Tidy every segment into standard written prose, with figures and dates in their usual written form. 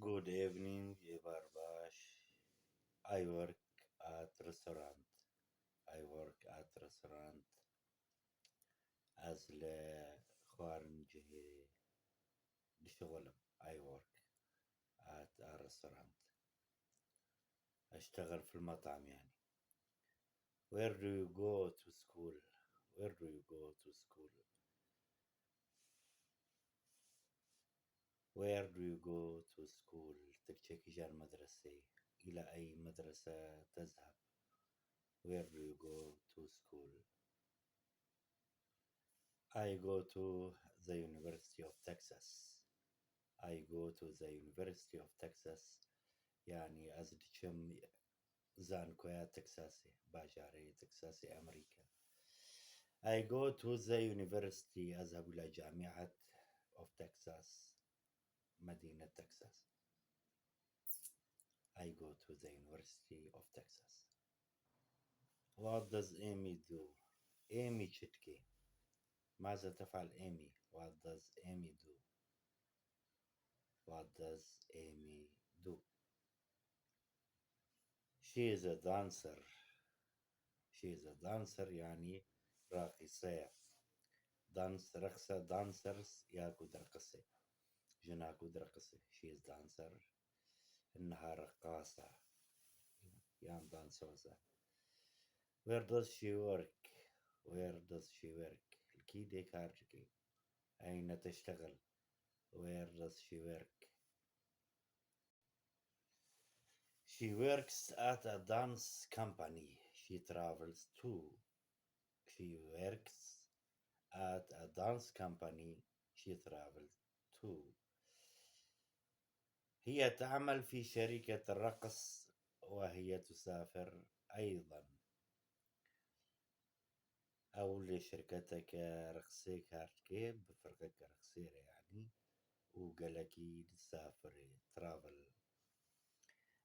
Good evening, Barbash. I work at restaurant. I work at restaurant as لخوارنج لشغل. I work at a restaurant. أشتغل في المطعم يعني. Where do you go to school? Where do you go to school? Where do you go to school? تكتشكي المدرسة. إلى أي مدرسة تذهب? Where do you go to school? I go to the University of Texas. I go to the University of Texas. يعني أزدشم زانكويا تكساسي باجاري تكساسي أمريكا. I go to the university أذهب إلى جامعة of Texas مدينة تكساس. I go to the University of Texas. What does Amy do? Amy تشتكي. ماذا تفعل Amy? What does Amy do? What does Amy do? She is a dancer. She is a dancer يعني راقصة. دانس رقصة dancers ياكد رقصة. جناكد رقصة. She is dancer. إنها رقاصة. يعني دانسوزة. Where does she work? Where does she work? الكيدي كارجكي. أين تشتغل? Where does she work? She works at a dance company. She travels to. She works at a dance company. She travels to. هي تعمل في شركة الرقص وهي تسافر أيضا. أو لشركتك رقصي كارتكي بفرقك رقصيرة يعني وقالكي تسافري travel.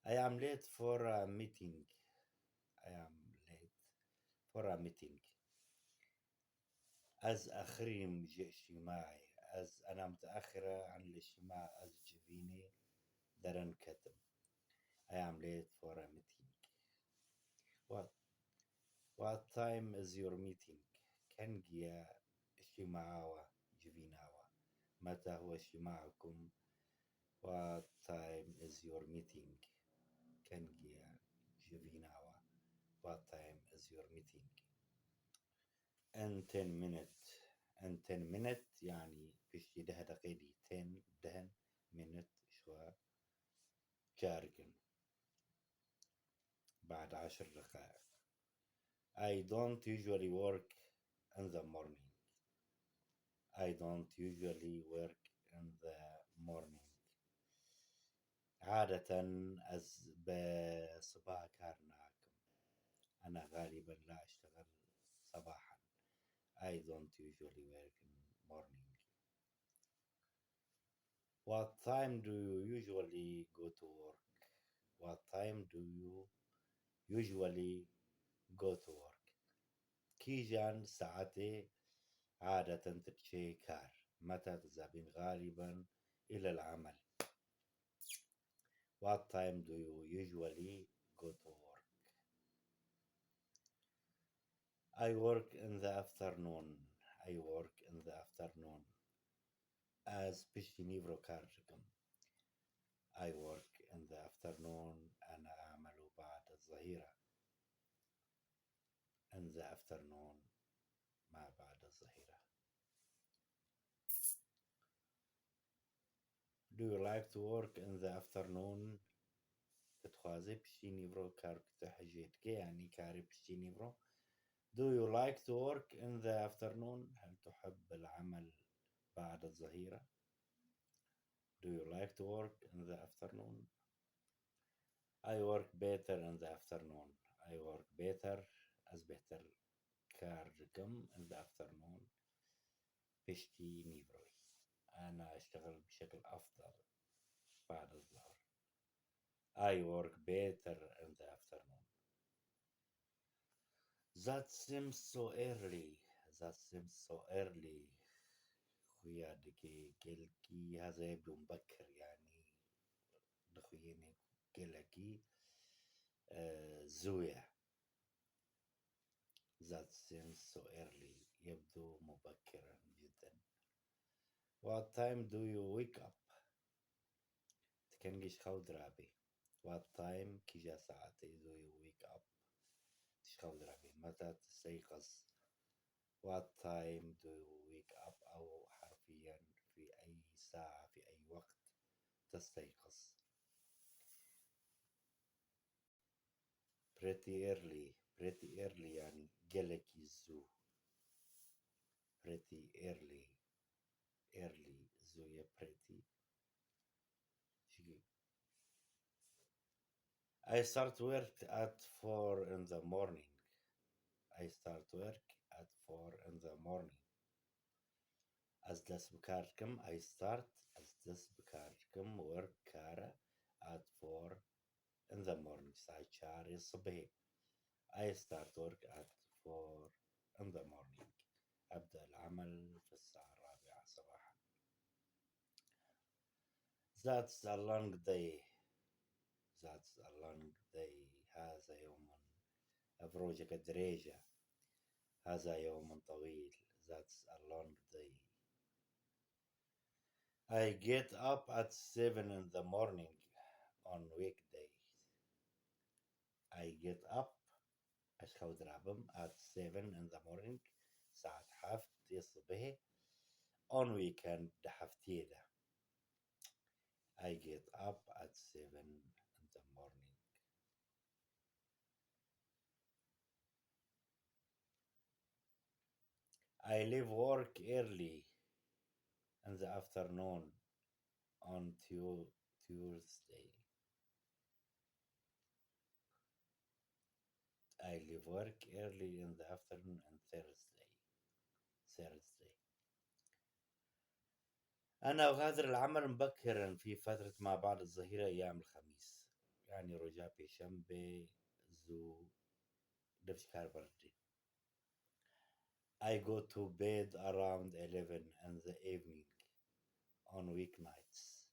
I am late for a meeting. I am late for a meeting. از أخرين اجتماعي. از أنا متأخرة عن الاجتماع. از جبيني درن كتم. I am late for a meeting. What time is your meeting? كان جيا اجتماعوا جبيناوا. متى هو اجتماعكم? What time is your meeting? كان جيا جبيناوا. What time is your meeting? In 10 minutes. In 10 minutes يعني فيش ده دقيقة 10 دهن minute شو جارجن بعد 10 دقائق. I don't usually work in the morning. I don't usually work in the morning. عادة بصباح كارناكم. أنا غالبا لا أشتغل صباحا. I don't usually work in morning. What time do you usually go to work? What time do you usually go to work? كيجان ساعتي عادة تتشي كار. متى تذهبين غالبا إلى العمل. What time do you usually go to work? I work in the afternoon. I work in the afternoon. As بشتنيفرو كارجكم. I work in the afternoon. أنا أعمل بعد الظهيرة. In the afternoon ما بعد الظهيرة. Do you like to work in the afternoon? تتخوازي بشتنيفرو كارجكتحجيتكي يعني كاري بشتنيفرو. Do you like to work in the afternoon? هل تحب العمل بعد الظهيرة? Do you like to work in the afternoon? I work better in the afternoon. I work better as better كارجكم in the afternoon. بشتي نيفروي. أنا أشتغل بشكل أفضل بعد الظهر. I work better in the afternoon. That seems so early. That seems so early. خويا دكي كلكي هذا يبدو مبكر يعني يعني جلكي زويا. That seems so early. يبدو مبكرا جدا. What time do you wake up? تكنجش خود رابي. What time كيجا ساعتي do you wake up? تشخود رابي. متى تستيقظ؟ What time do you wake up? أو حرفيا في أي ساعة في أي وقت تستيقظ. pretty early يعني جلكي الزو. pretty early زو يا pretty. I start work at 4 in the morning. I start work at 4 in the morning. As das bekarkem, I start as das bekarkem work kara at 4 in the morning. ساعة شهر الصبح. I start work at 4 in the morning. أبدأ العمل في الساعة 4 صباحا. That's a long day. That's a long day. هذا يوم أفروجك دريجة. هذا يوم طويل. That's a long day. I get up at 7 in the morning on weekdays. I get up أشخوذ رابم at 7 in the morning ساعة حفت الصبح on weekend حفتيدة. I get up at 7 in the morning. I leave work early in the afternoon on Tuesday. I leave work early in the afternoon on Thursday. أنا أغادر العمل مبكرا في فترة ما بعد الظهيرة أيام الخميس. يعني رجع بشنبه زو دفشكار بردي. I go to bed around 11 in the evening on weeknights.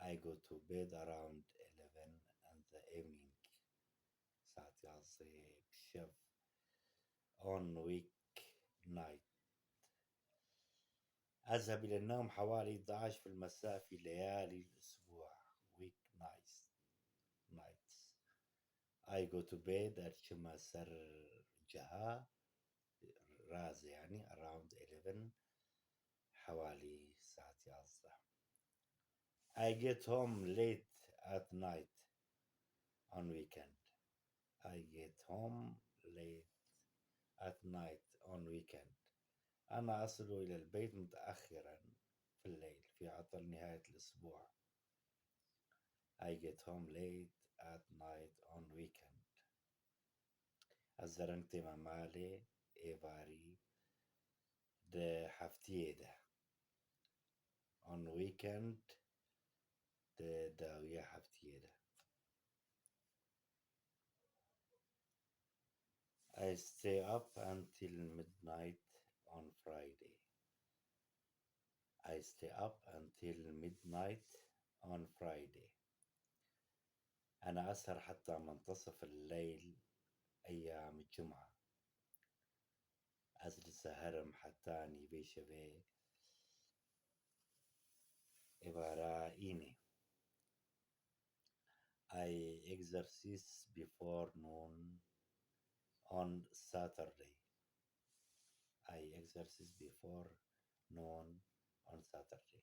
I go to bed around 11 in the evening. ساعة يعصي بشف on weeknight. أذهب إلى النوم حوالي 11 في المساء في ليالي الأسبوع. weeknights. I go to bed at شما سر جها راز يعني around 11 حوالي ساعة 11. I get home late at night on weekend. I get home late at night on weekend. أنا أصل إلى البيت متأخرا في الليل في عطل نهاية الأسبوع. I get home late at night on weekend. الزرنتي ممالي إيفاري ده حفتيدة. On weekend ده داوية حفتيدة. I stay up until midnight on Friday. I stay up until midnight on Friday. أنا أسهر حتى منتصف الليل أيام الجمعة. أجلس هرم حتى نيبي شبه إبارة إيني. I exercise before noon on Saturday. I exercise before noon on Saturday.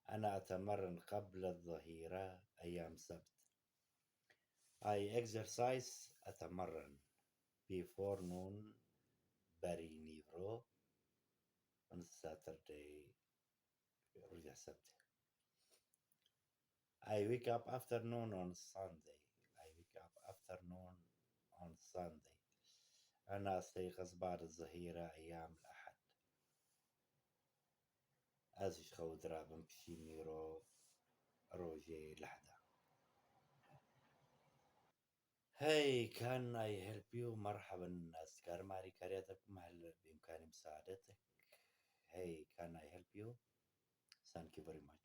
أنا أتمرن قبل الظهيرة أيام سبت. I exercise أتمرن before noon برينيفرو on Saturday رجع سبت. I wake up afternoon on Sunday. I wake up afternoon on Sunday. أنا أستيقظ بعد الظهيرة أيام الأحد. أزش خود رابم بشيميرو روجي لحظة. Hey, can I help you? مرحبا أذكر ماري كارياتكم. هل بإمكاني مساعدتك? Hey, can I help you? Thank you very much.